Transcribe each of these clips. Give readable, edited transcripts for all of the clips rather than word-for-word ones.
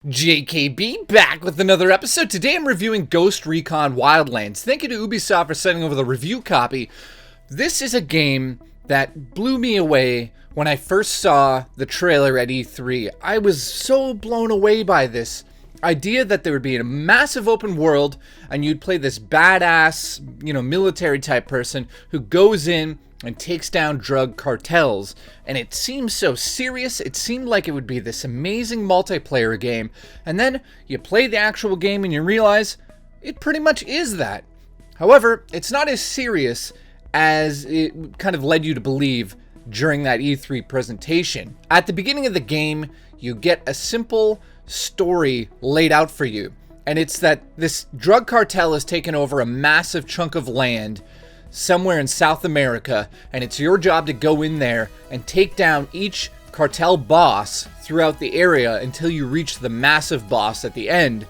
JKB back with another episode. Today I'm reviewing Ghost Recon Wildlands. Thank you to Ubisoft for sending over the review copy. This is a game that blew me away when I first saw the trailer at E3. I was so blown away by this idea that there would be a massive open world and you'd play this badass, military type person who goes in and takes down drug cartels. And it seemed so serious. It seemed like it would be this amazing multiplayer game. And then you play the actual game and you realize it pretty much is that. However, it's not as serious as it kind of led you to believe during that E3 presentation. At the beginning of the game, you get a simple story laid out for you. And it's that this drug cartel has taken over a massive chunk of land somewhere in South America, and it's your job to go in there and take down each cartel boss throughout the area until you reach the massive boss at the end.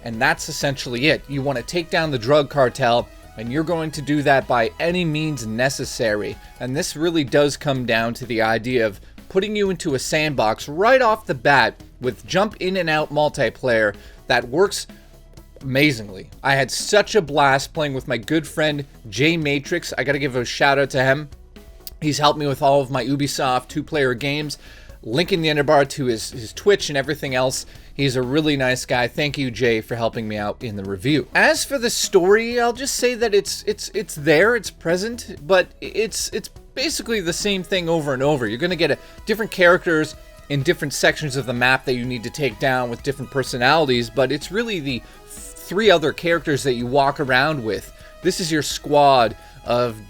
And that's essentially it. You want to take down the drug cartel, and you're going to do that by any means necessary. And this really does come down to the idea of putting you into a sandbox right off the bat with jump in and out multiplayer that works amazingly. I had such a blast playing with my good friend J Matrix. I gotta give a shout out to him. He's helped me with all of my Ubisoft two-player games, linking the underbar to his Twitch and everything else. He's a really nice guy. Thank you, Jay, for helping me out in the review. As for the story, I'll just say that it's there, it's present, but it's basically the same thing over and over. You're gonna get different characters in different sections of the map that you need to take down with different personalities, but it's really the three other characters that you walk around with. This is your squad of,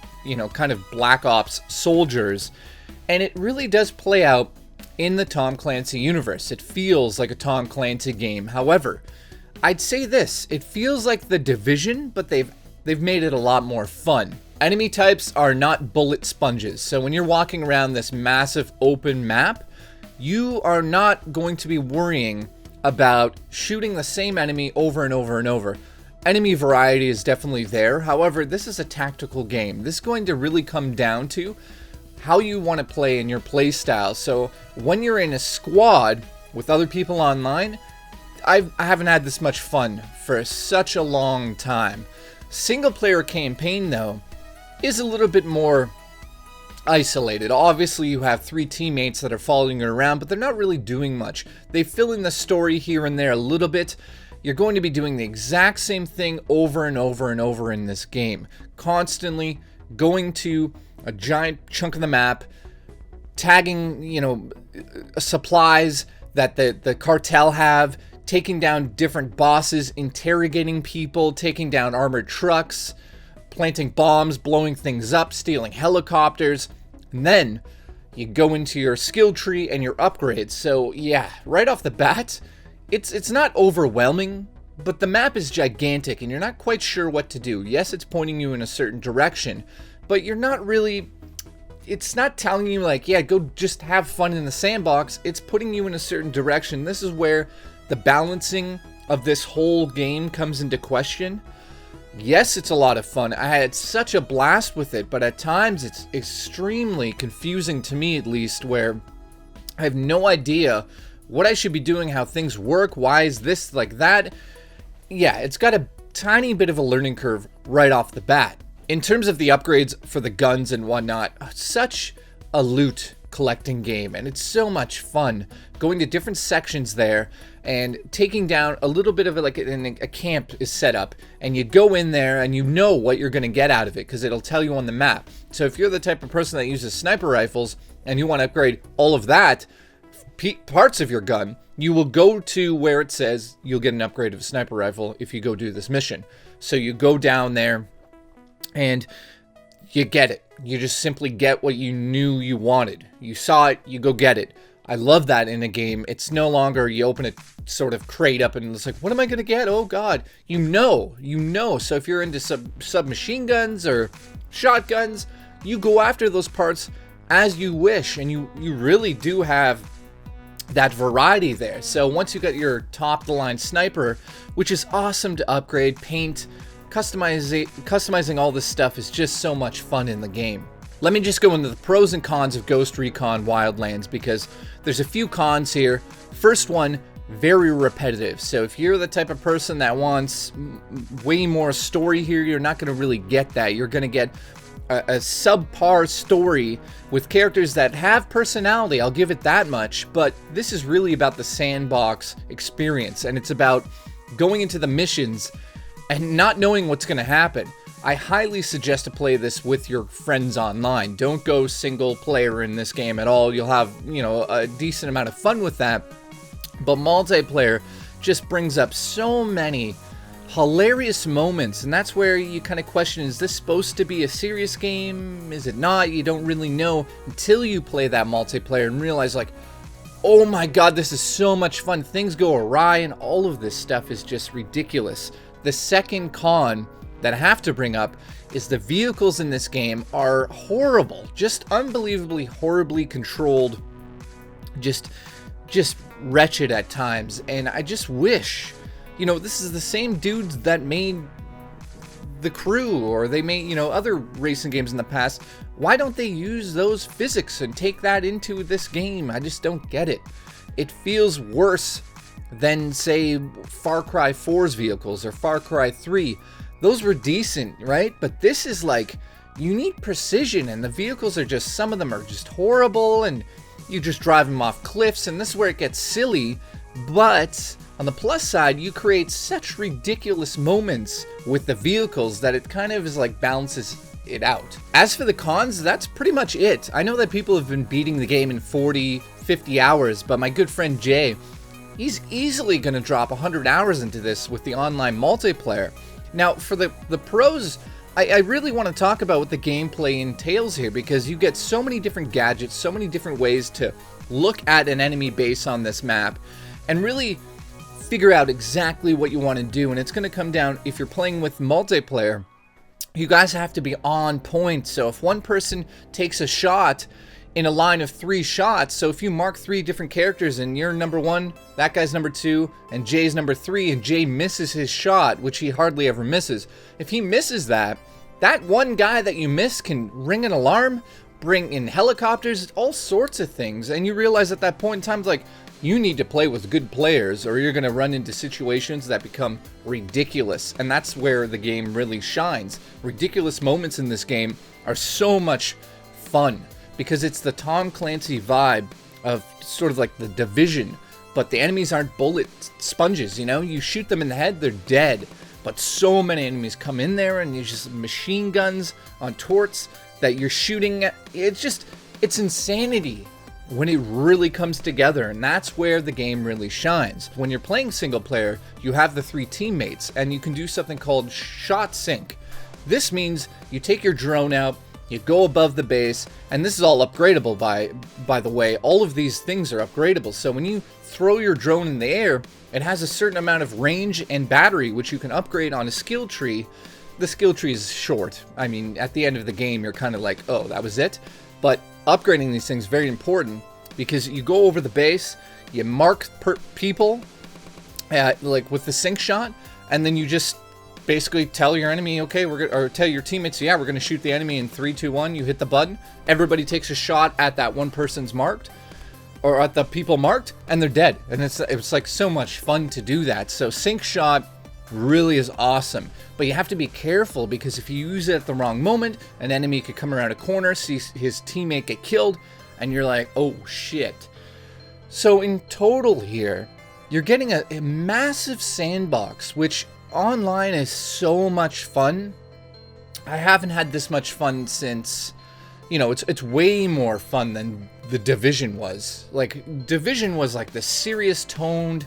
kind of Black Ops soldiers, and it really does play out in the Tom Clancy universe. It feels like a Tom Clancy game. However, I'd say this, it feels like The Division, but they've made it a lot more fun. Enemy types are not bullet sponges, so when you're walking around this massive open map, you are not going to be worrying about shooting the same enemy over and over and over. Enemy variety is definitely there. However, this is a tactical game. This is going to really come down to how you want to play in your play style. So when you're in a squad with other people online, I haven't had this much fun for such a long time. Single player campaign, though, is a little bit more isolated. Obviously, you have three teammates that are following you around, but they're not really doing much. They fill in the story here and there a little bit. You're going to be doing the exact same thing over and over and over in this game. Constantly going to a giant chunk of the map, tagging, supplies that the cartel have, taking down different bosses, interrogating people, taking down armored trucks, planting bombs, blowing things up, stealing helicopters. And then you go into your skill tree and your upgrades. So yeah, right off the bat, it's not overwhelming, but the map is gigantic and you're not quite sure what to do. Yes, it's pointing you in a certain direction, but you're not really, it's not telling you like, yeah, go just have fun in the sandbox. It's putting you in a certain direction. This is where the balancing of this whole game comes into question. Yes, it's a lot of fun. I had such a blast with it, but at times it's extremely confusing to me, at least, where I have no idea what I should be doing, how things work, why is this like that. Yeah, it's got a tiny bit of a learning curve right off the bat. In terms of the upgrades for the guns and whatnot, such a loot collecting game, and it's so much fun going to different sections there and taking down a little bit of it, like a camp is set up, and you go in there and you know what you're going to get out of it because it'll tell you on the map. So if you're the type of person that uses sniper rifles and you want to upgrade all of that parts of your gun, you will go to where it says you'll get an upgrade of a sniper rifle if you go do this mission. So you go down there and you get it. You just simply get what you knew you wanted. You saw it, you go get it. I love that in a game. It's no longer you open a sort of crate up and it's like, what am I going to get? Oh God, you know. So if you're into submachine guns or shotguns, you go after those parts as you wish, and you really do have that variety there. So once you got your top of the line sniper, which is awesome to upgrade, paint, customizing all this stuff is just so much fun in the game. Let me just go into the pros and cons of Ghost Recon Wildlands because there's a few cons here. First one, very repetitive. So if you're the type of person that wants way more story here, you're not going to really get that. You're going to get a subpar story with characters that have personality, I'll give it that much, but this is really about the sandbox experience, and it's about going into the missions and not knowing what's going to happen. I highly suggest to play this with your friends online. Don't go single player in this game at all. You'll have, you know, a decent amount of fun with that, but multiplayer just brings up so many hilarious moments, and that's where you kind of question, is this supposed to be a serious game? Is it not? You don't really know until you play that multiplayer and realize, like, oh my god, this is so much fun. Things go awry and all of this stuff is just ridiculous. The second con that I have to bring up is the vehicles in this game are horrible, just unbelievably horribly controlled, just wretched at times, and I just wish, you know, this is the same dudes that made The Crew, or they made, you know, other racing games in the past. Why don't they use those physics and take that into this game? I just don't get it. It feels worse than, say, Far Cry 4's vehicles or Far Cry 3. Those were decent, right? But this is like, you need precision, and the vehicles are just, some of them are just horrible, and you just drive them off cliffs, and this is where it gets silly. But on the plus side, you create such ridiculous moments with the vehicles that it kind of is like balances it out. As for the cons, that's pretty much it. I know that people have been beating the game in 40, 50 hours, but my good friend Jay, he's easily going to drop 100 hours into this with the online multiplayer. Now, for the pros, I really want to talk about what the gameplay entails here, because you get so many different gadgets, so many different ways to look at an enemy base on this map and really figure out exactly what you want to do. And it's going to come down, if you're playing with multiplayer, you guys have to be on point. So if one person takes a shot in a line of 3 shots, so if you mark 3 different characters and you're number 1, that guy's number 2, and Jay's number 3, and Jay misses his shot, which he hardly ever misses, if he misses that one guy that you miss can ring an alarm, bring in helicopters, all sorts of things. And you realize at that point in time, like, you need to play with good players, or you're going to run into situations that become ridiculous. And that's where the game really shines. Ridiculous moments in this game are so much fun, because it's the Tom Clancy vibe of sort of like The Division, but the enemies aren't bullet sponges, you know? You shoot them in the head, they're dead. But so many enemies come in there, and you just machine guns on torts that you're shooting at. It's insanity when it really comes together, and that's where the game really shines. When you're playing single player, you have the 3 teammates, and you can do something called shot sync. This means you take your drone out, you go above the base, and this is all upgradable, by the way. All of these things are upgradable, so when you throw your drone in the air, it has a certain amount of range and battery, which you can upgrade on a skill tree. The skill tree is short. I mean, at the end of the game, you're kind of like, oh, that was it? But upgrading these things is very important, because you go over the base, you mark people, like with the sync shot, and then you just basically tell your enemy, okay, or tell your teammates, yeah, we're going to shoot the enemy in 3, 2, 1. You hit the button. Everybody takes a shot at that one person's marked, or at the people marked, and they're dead. And it's like so much fun to do that. So sync shot really is awesome, but you have to be careful, because if you use it at the wrong moment, an enemy could come around a corner, see his teammate get killed, and you're like, oh shit. So in total here, you're getting a massive sandbox, which online is so much fun. I haven't had this much fun since, you know, it's way more fun than The Division was. Like, Division was like the serious toned,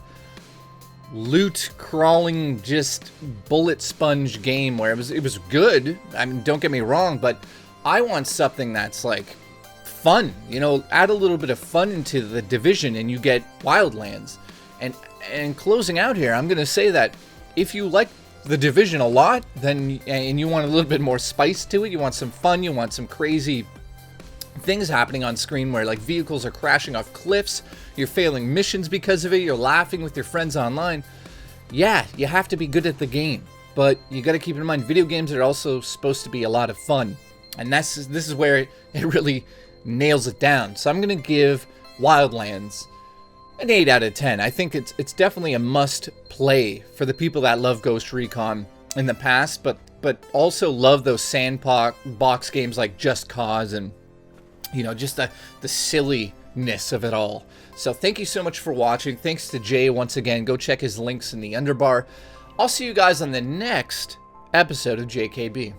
loot crawling, just bullet sponge game where it was good. I mean, don't get me wrong, but I want something that's like fun, you know, add a little bit of fun into The Division and you get Wildlands. And closing out here, I'm going to say that if you like The Division a lot, then, and you want a little bit more spice to it, you want some fun, you want some crazy things happening on screen where like vehicles are crashing off cliffs, you're failing missions because of it, you're laughing with your friends online, yeah, you have to be good at the game. But you got to keep in mind, video games are also supposed to be a lot of fun, and this is where it really nails it down. So I'm going to give Wildlands an 8 out of 10. I think it's definitely a must play for the people that love Ghost Recon in the past, but also love those sandbox games like Just Cause and, you know, just the silliness of it all. So thank you so much for watching. Thanks to Jay once again. Go check his links in the underbar. I'll see you guys on the next episode of JKB.